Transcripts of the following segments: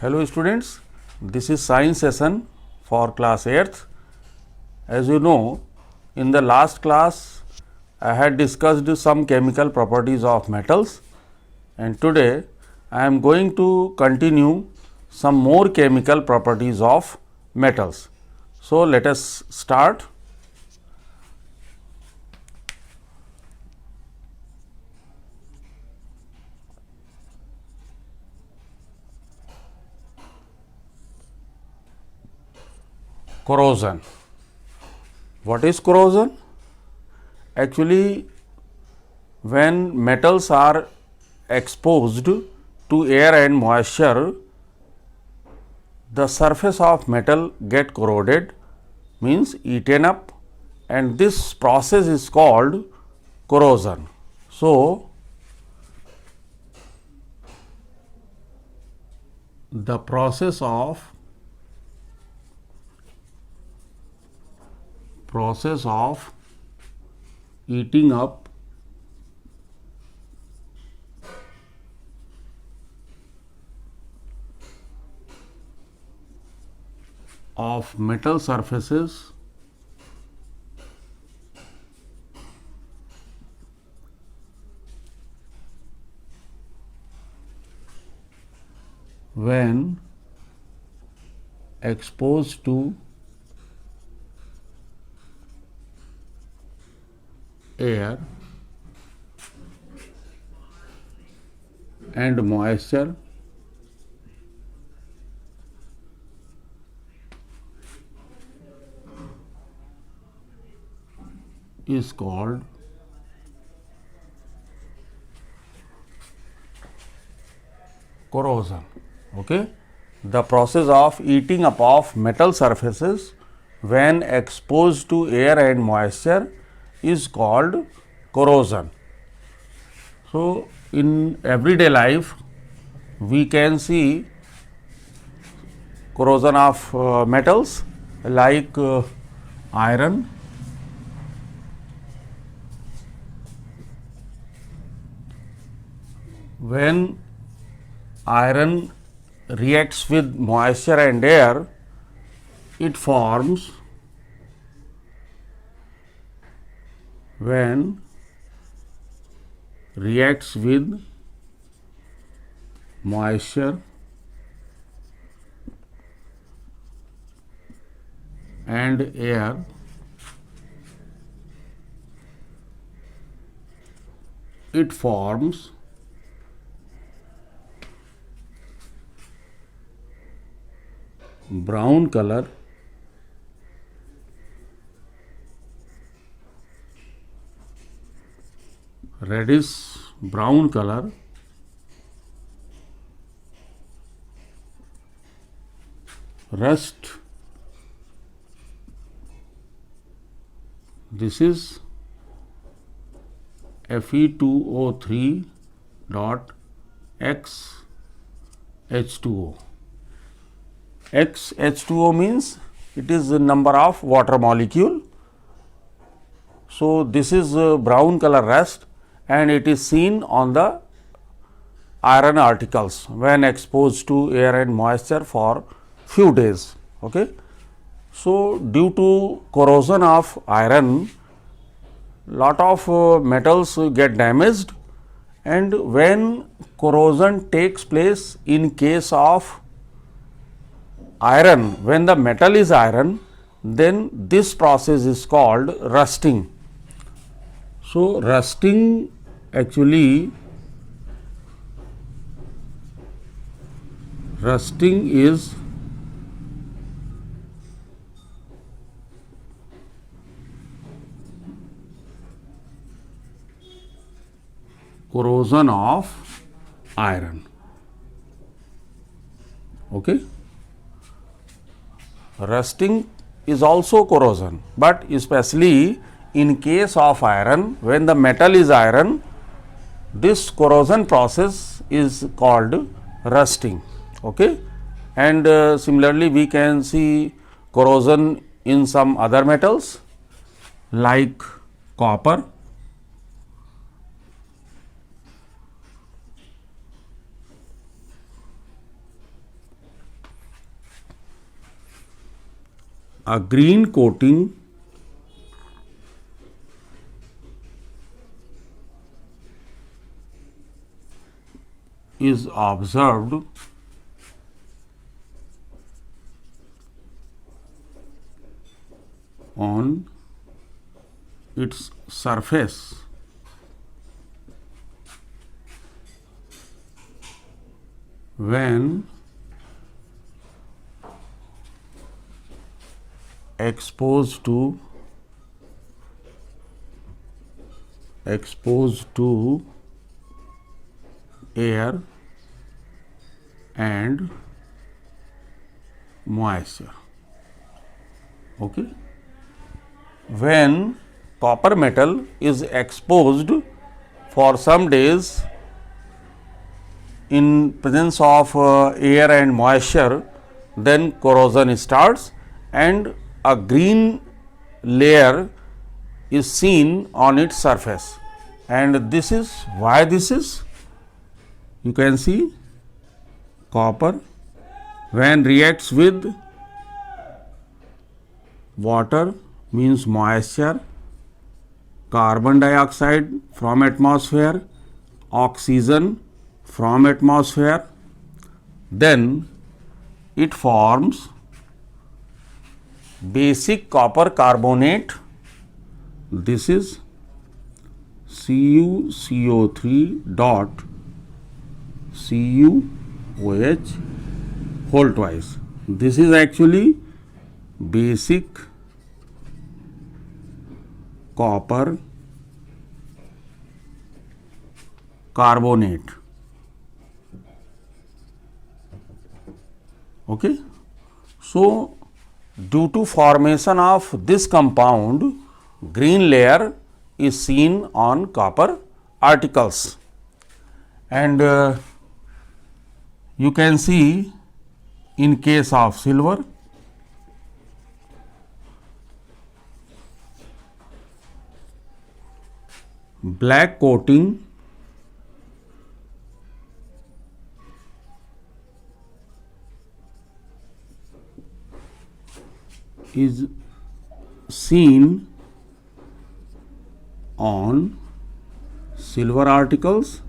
Hello students, this is science session for class 8th. As you know, in the last class I had discussed some chemical properties of metals, and today I am going to continue some more chemical properties of metals. So, let us start. Corrosion. What is corrosion? Actually, when metals are exposed to air and moisture, the surface of metal get corroded, means eaten up, and this process is called corrosion. So, the process of eating up of metal surfaces when exposed to air and moisture is called corrosion. Okay? The process of eating up of metal surfaces when exposed to air and moisture is called corrosion. So, in everyday life we can see corrosion of metals like iron, when iron reacts with moisture and air, it forms when reacts with moisture and air, it forms brown color, reddish brown color, rust. This is Fe2O3 dot X H2O. X H2O means it is the number of water molecule. So, this is brown color rust and it is seen on the iron articles when exposed to air and moisture for few days. Okay. So, due to corrosion of iron, lot of metals get damaged, and when corrosion takes place in case of iron, when the metal is iron, then this process is called rusting. So, rusting is corrosion of iron. Okay. Rusting is also corrosion, but especially in case of iron, when the metal is iron, this corrosion process is called rusting. Okay. And similarly, we can see corrosion in some other metals like copper, a green coating is observed on its surface when exposed to air and moisture. Okay. When copper metal is exposed for some days in presence of air and moisture, then corrosion starts and a green layer is seen on its surface, and this is why this is. You can see copper when reacts with water means moisture, carbon dioxide from atmosphere, oxygen from atmosphere, then it forms basic copper carbonate. This is CuCO3 dot CuOH whole twice. This is actually basic copper carbonate. Okay. So, due to formation of this compound, green layer is seen on copper articles, and you can see in case of silver, black coating is seen on silver articles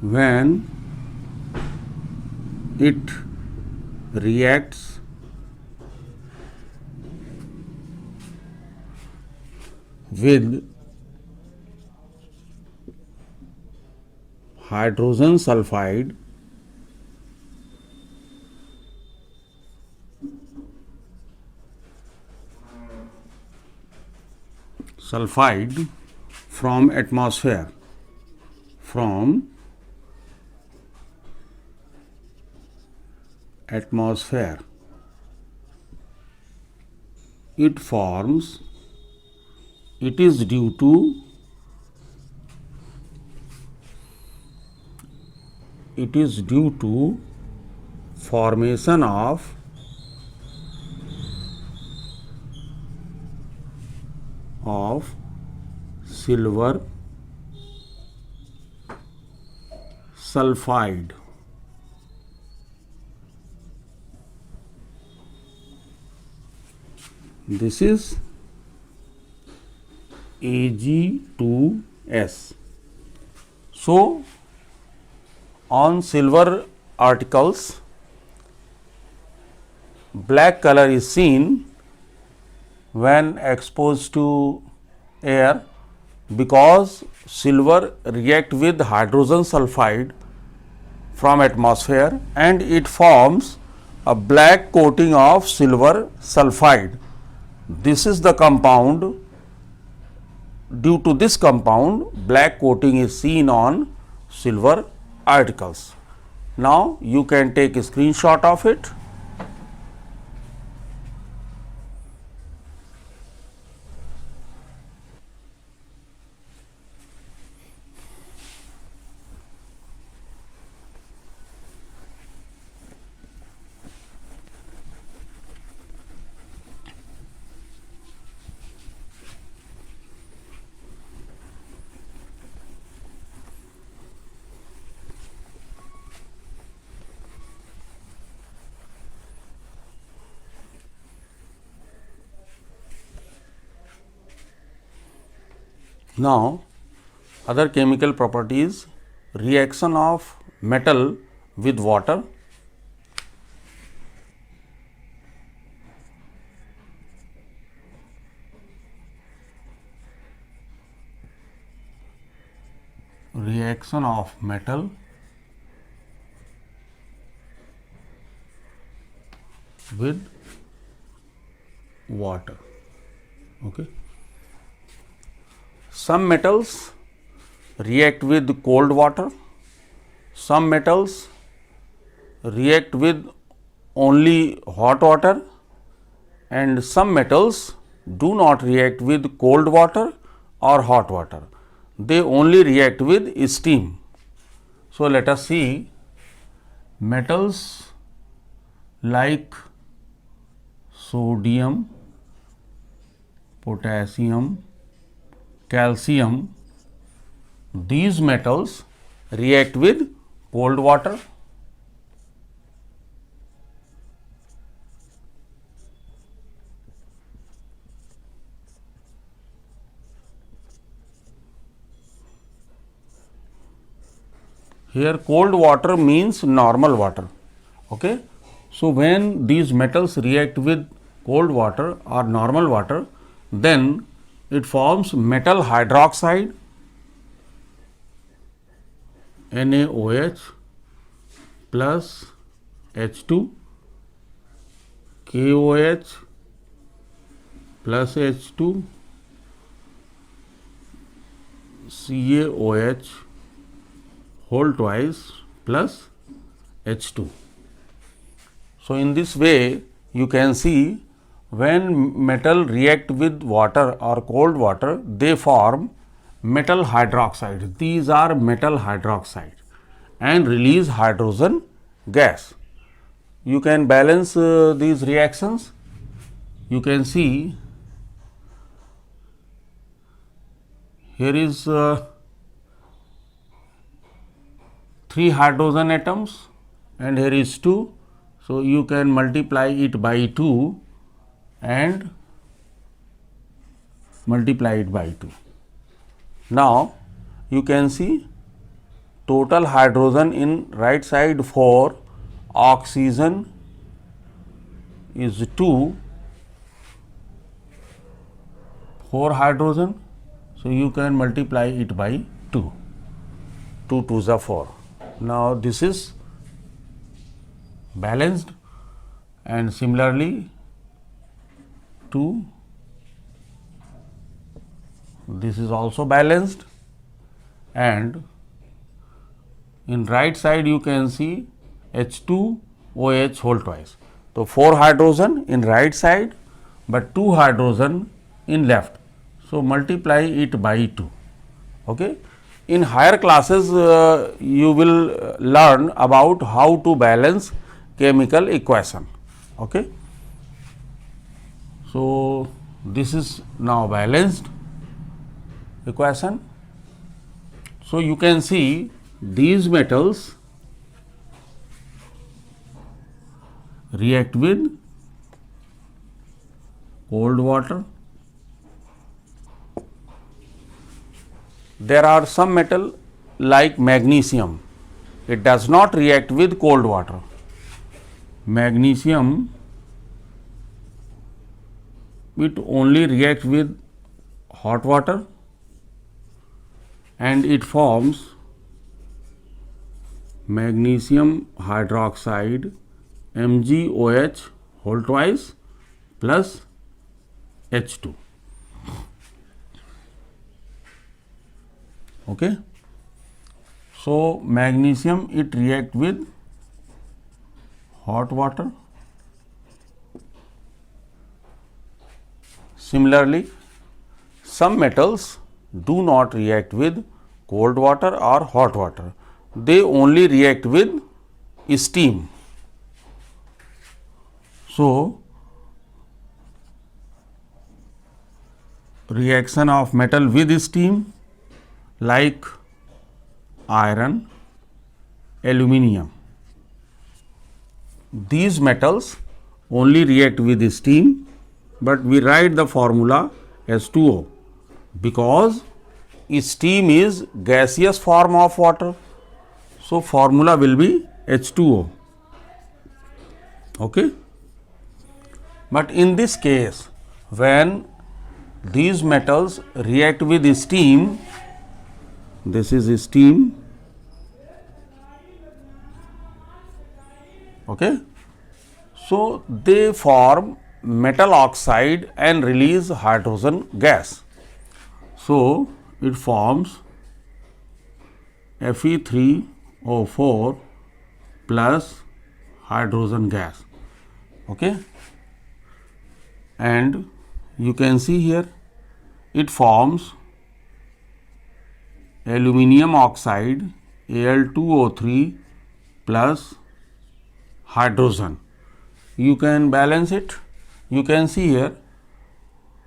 when it reacts with hydrogen sulfide from atmosphere, it forms, it is due to formation of silver sulfide. This is Ag2S. So, on silver articles, black color is seen when exposed to air, because silver react with hydrogen sulfide from atmosphere and it forms a black coating of silver sulfide. This is the compound. Due to this compound, black coating is seen on silver articles. Now, you can take a screenshot of it. Now, other chemical properties, reaction of metal with water. Reaction of metal with water. Okay. Some metals react with cold water, some metals react with only hot water, and some metals do not react with cold water or hot water. They only react with steam. So, let us see metals like sodium, potassium, calcium. These metals react with cold water. Here cold water means normal water. Okay. So, when these metals react with cold water or normal water, then it forms metal hydroxide, NaOH plus H2, KOH plus H2, CaOH whole twice plus H2. So, in this way you can see when metal react with water or cold water, they form metal hydroxide. These are metal hydroxide and release hydrogen gas. You can balance these reactions. You can see here is 3 hydrogen atoms and here is 2. So, you can multiply it by 2 and multiply it by 2. Now, you can see total hydrogen in right side 4, oxygen is 2, 4 hydrogen. So, you can multiply it by 2, 2 2s are 4. Now, this is balanced and similarly 2, this is also balanced, and in right side you can see H2OH whole twice. So, 4 hydrogen in right side, but 2 hydrogen in left. So, multiply it by 2. Okay. In higher classes you will learn about how to balance chemical equation. Okay. So, this is now balanced equation. So, you can see these metals react with cold water. There are some metal like magnesium, it does not react with cold water. Magnesium, it only reacts with hot water and it forms magnesium hydroxide MgOH whole twice plus H2. Okay. So, magnesium it react with hot water. Similarly, some metals do not react with cold water or hot water, they only react with steam. So, reaction of metal with steam like iron, aluminium. These metals only react with steam, but we write the formula as 2O because steam is gaseous form of water. So, formula will be H2O. Okay. But in this case, when these metals react with steam, this is steam. Okay. So, they form metal oxide and release hydrogen gas. So, it forms Fe3O4 plus hydrogen gas. Okay. And you can see here it forms aluminium oxide Al2O3 plus hydrogen. You can balance it. You can see here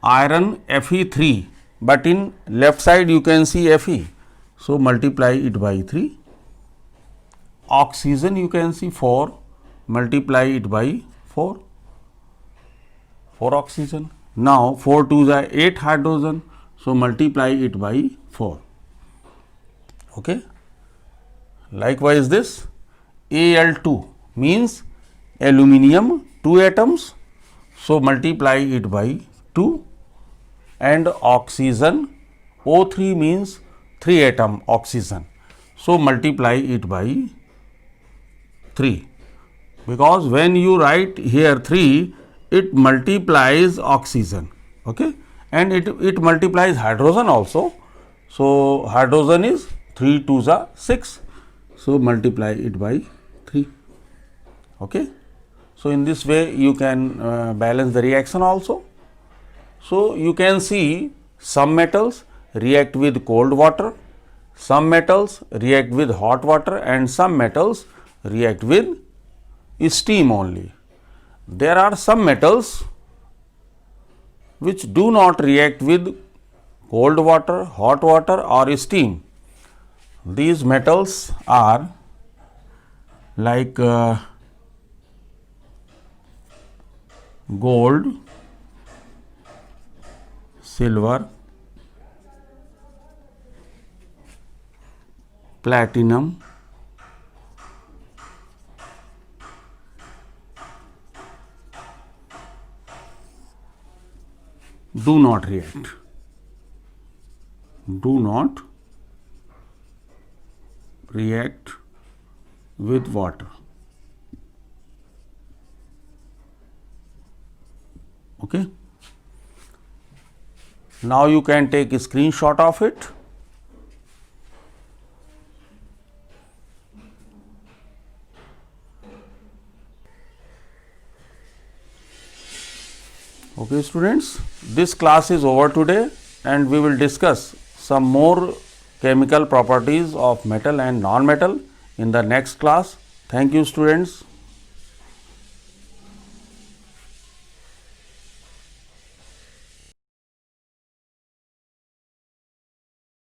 iron Fe3, but in left side you can see Fe. So, multiply it by 3. Oxygen you can see 4, multiply it by 4. 4 oxygen. Now, 4 2s are 8 hydrogen. So, multiply it by 4. Okay. Likewise, this Al2 means aluminium 2 atoms. So, multiply it by 2, and oxygen O3 means 3 atom oxygen. So, multiply it by 3, because when you write here 3, it multiplies oxygen, okay, and it multiplies hydrogen also. So, hydrogen is 3 2s are 6. So, multiply it by 3. Okay. So, in this way you can balance the reaction also. So, you can see some metals react with cold water, some metals react with hot water, and some metals react with steam only. There are some metals which do not react with cold water, hot water or steam. These metals are like gold, silver, platinum, do not react. Do not react with water. Okay. Now, you can take a screenshot of it. Okay, students, this class is over today, and we will discuss some more chemical properties of metal and non-metal in the next class. Thank you, students.